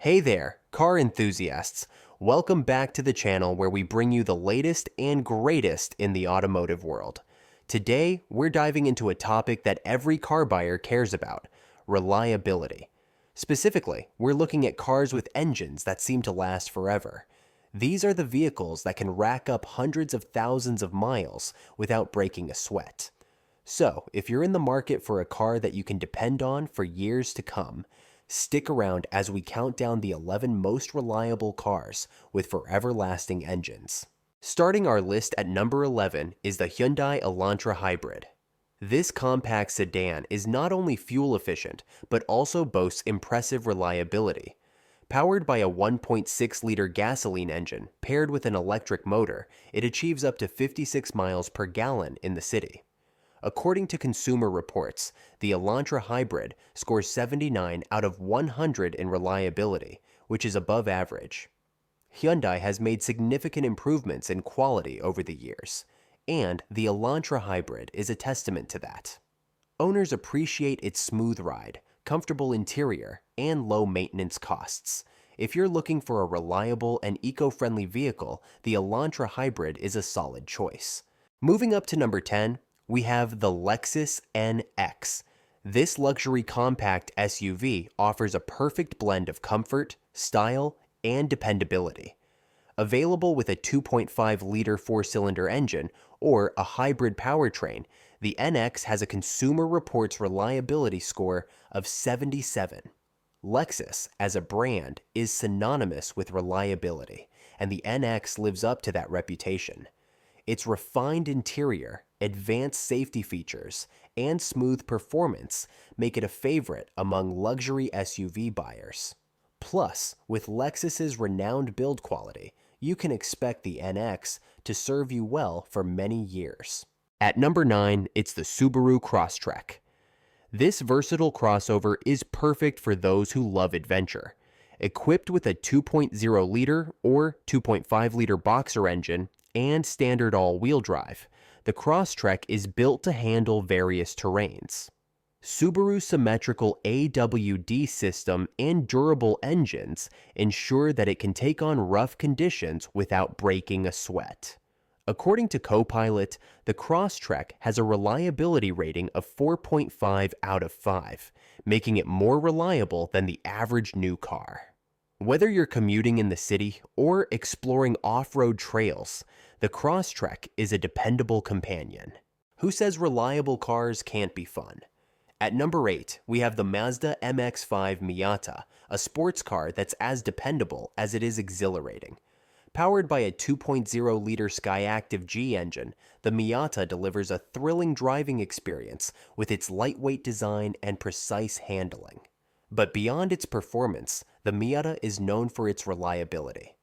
Hey there, car enthusiasts! Welcome back to the channel where we bring you the latest and greatest in the automotive world. Today, we're diving into a topic that every car buyer cares about: reliability. Specifically, we're looking at cars with engines that seem to last forever. These are the vehicles that can rack up hundreds of thousands of miles without breaking a sweat. So, if you're in the market for a car that you can depend on for years to come, stick around as we count down the 11 most reliable cars with forever-lasting engines. Starting our list at number 11 is the Hyundai Elantra Hybrid. This compact sedan is not only fuel efficient, but also boasts impressive reliability. Powered by a 1.6-liter gasoline engine paired with an electric motor, it achieves up to 56 miles per gallon in the city. According to Consumer Reports, the Elantra Hybrid scores 79 out of 100 in reliability, which is above average. Hyundai has made significant improvements in quality over the years, and the Elantra Hybrid is a testament to that. Owners appreciate its smooth ride, comfortable interior, and low maintenance costs. If you're looking for a reliable and eco-friendly vehicle, the Elantra Hybrid is a solid choice. Moving up to number 10, we have the Lexus NX. This luxury compact SUV offers a perfect blend of comfort, style, and dependability. Available with a 2.5-liter four-cylinder engine or a hybrid powertrain, the NX has a Consumer Reports reliability score of 77. Lexus, as a brand, is synonymous with reliability, and the NX lives up to that reputation. Its refined interior, advanced safety features, and smooth performance make it a favorite among luxury SUV buyers. Plus, with Lexus's renowned build quality, you can expect the NX to serve you well for many years. At number 9, it's the Subaru Crosstrek. This versatile crossover is perfect for those who love adventure. Equipped with a 2.0-liter or 2.5-liter boxer engine and standard all-wheel drive, the Crosstrek is built to handle various terrains. Subaru's symmetrical AWD system and durable engines ensure that it can take on rough conditions without breaking a sweat. According to Copilot, the Crosstrek has a reliability rating of 4.5 out of 5, making it more reliable than the average new car. Whether you're commuting in the city or exploring off-road trails, the Crosstrek is a dependable companion. Who says reliable cars can't be fun? At number 8, we have the Mazda MX-5 Miata, a sports car that's as dependable as it is exhilarating. Powered by a 2.0-liter Skyactiv G engine, the Miata delivers a thrilling driving experience with its lightweight design and precise handling. But beyond its performance, the Miata is known for its reliability.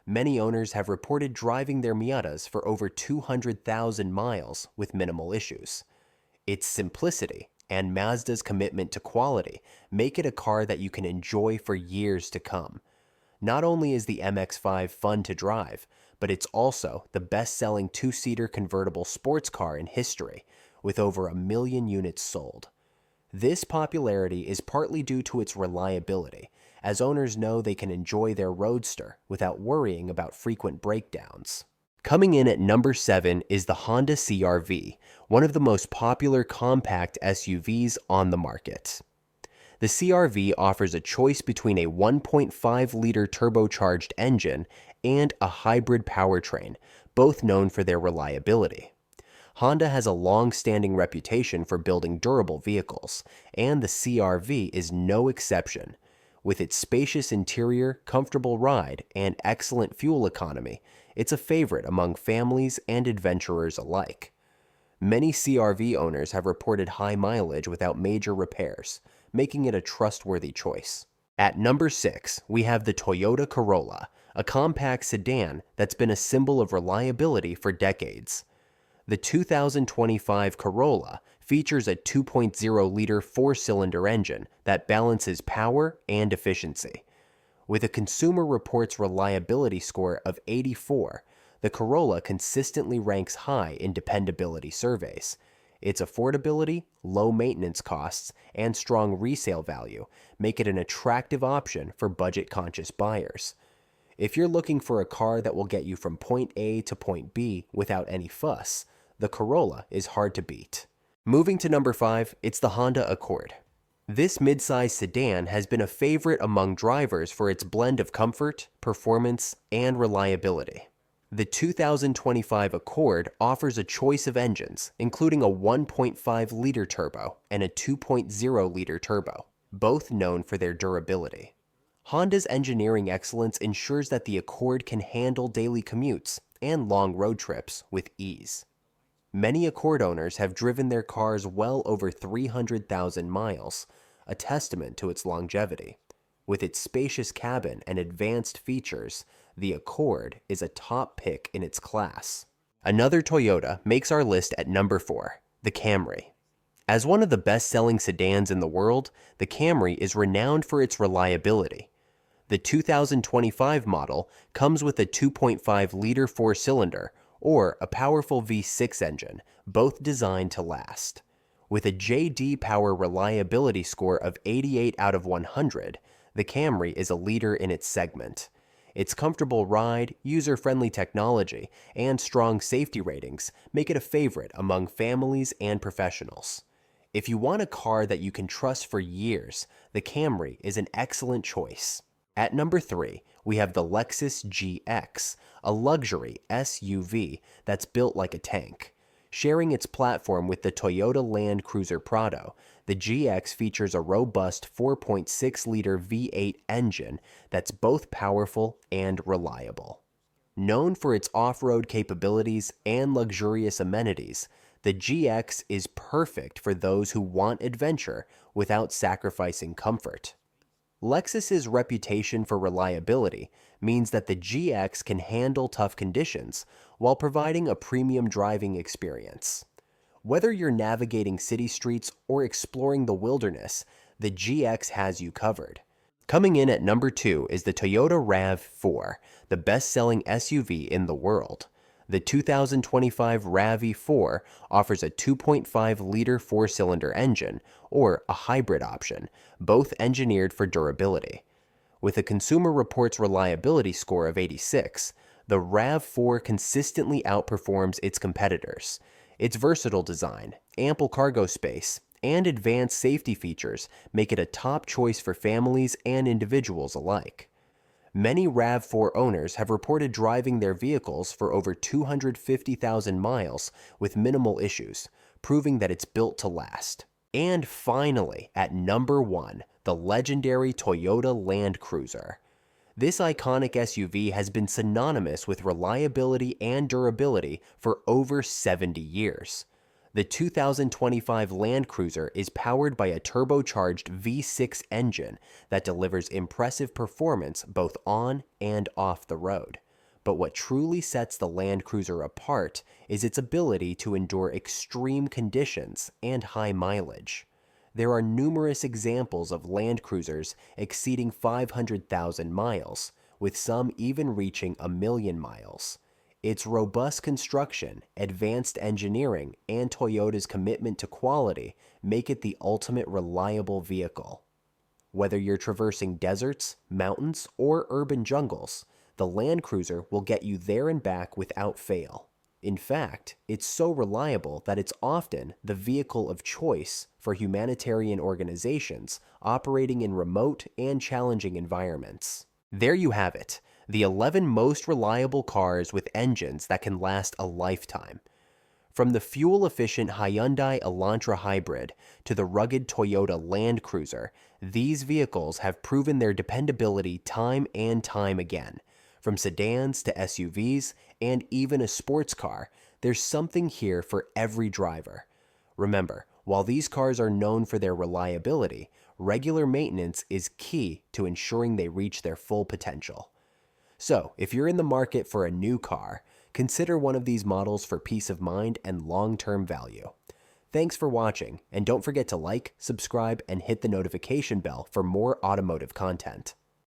Many owners have reported driving their Miatas for over 200,000 miles with minimal issues. Its simplicity and Mazda's commitment to quality make it a car that you can enjoy for years to come. Not only is the MX-5 fun to drive, but it's also the best-selling two-seater convertible sports car in history, with over 1 million units sold. This popularity is partly due to its reliability, as owners know they can enjoy their roadster without worrying about frequent breakdowns. Coming in at number 7 is the Honda CR-V, one of the most popular compact SUVs on the market. The CR-V offers a choice between a 1.5-liter turbocharged engine and a hybrid powertrain, both known for their reliability. Honda has a long-standing reputation for building durable vehicles, and the CR-V is no exception. With its spacious interior, comfortable ride, and excellent fuel economy, it's a favorite among families and adventurers alike. Many CR-V owners have reported high mileage without major repairs, making it a trustworthy choice. At number 6, we have the Toyota Corolla, a compact sedan that's been a symbol of reliability for decades. The 2025 Corolla features a 2.0-liter four-cylinder engine that balances power and efficiency. With a Consumer Reports reliability score of 84, the Corolla consistently ranks high in dependability surveys. Its affordability, low maintenance costs, and strong resale value make it an attractive option for budget-conscious buyers. If you're looking for a car that will get you from point A to point B without any fuss, the Corolla is hard to beat. Moving to number 5, it's the Honda Accord. This midsize sedan has been a favorite among drivers for its blend of comfort, performance, and reliability. The 2025 Accord offers a choice of engines, including a 1.5-liter turbo and a 2.0-liter turbo, both known for their durability. Honda's engineering excellence ensures that the Accord can handle daily commutes and long road trips with ease. Many Accord owners have driven their cars well over 300,000 miles, a testament to its longevity. With its spacious cabin and advanced features, the Accord is a top pick in its class. Another Toyota makes our list at number 4, the Camry. As one of the best-selling sedans in the world, the Camry is renowned for its reliability. The 2025 model comes with a 2.5-liter four-cylinder or a powerful V6 engine, both designed to last. With a J.D. Power reliability score of 88 out of 100, the Camry is a leader in its segment. Its comfortable ride, user-friendly technology, and strong safety ratings make it a favorite among families and professionals. If you want a car that you can trust for years, the Camry is an excellent choice. At number 3, we have the Lexus GX, a luxury SUV that's built like a tank. Sharing its platform with the Toyota Land Cruiser Prado, the GX features a robust 4.6-liter V8 engine that's both powerful and reliable. Known for its off-road capabilities and luxurious amenities, the GX is perfect for those who want adventure without sacrificing comfort. Lexus's reputation for reliability means that the GX can handle tough conditions while providing a premium driving experience. Whether you're navigating city streets or exploring the wilderness, the GX has you covered. Coming in at number 2 is the Toyota RAV4, the best-selling SUV in the world. The 2025 RAV4 offers a 2.5-liter four-cylinder engine, or a hybrid option, both engineered for durability. With a Consumer Reports reliability score of 86, the RAV4 consistently outperforms its competitors. Its versatile design, ample cargo space, and advanced safety features make it a top choice for families and individuals alike. Many RAV4 owners have reported driving their vehicles for over 250,000 miles with minimal issues, proving that it's built to last. And finally, at number 1, the legendary Toyota Land Cruiser. This iconic SUV has been synonymous with reliability and durability for over 70 years. The 2025 Land Cruiser is powered by a turbocharged V6 engine that delivers impressive performance both on and off the road. But what truly sets the Land Cruiser apart is its ability to endure extreme conditions and high mileage. There are numerous examples of Land Cruisers exceeding 500,000 miles, with some even reaching 1,000,000 miles. Its robust construction, advanced engineering, and Toyota's commitment to quality make it the ultimate reliable vehicle. Whether you're traversing deserts, mountains, or urban jungles, the Land Cruiser will get you there and back without fail. In fact, it's so reliable that it's often the vehicle of choice for humanitarian organizations operating in remote and challenging environments. There you have it, the 11 most reliable cars with engines that can last a lifetime. From the fuel-efficient Hyundai Elantra hybrid to the rugged Toyota Land Cruiser, these vehicles have proven their dependability time and time again. From sedans to SUVs and even a sports car, there's something here for every driver. Remember, while these cars are known for their reliability, regular maintenance is key to ensuring they reach their full potential. So, if you're in the market for a new car, consider one of these models for peace of mind and long-term value. Thanks for watching, and don't forget to like, subscribe, and hit the notification bell for more automotive content.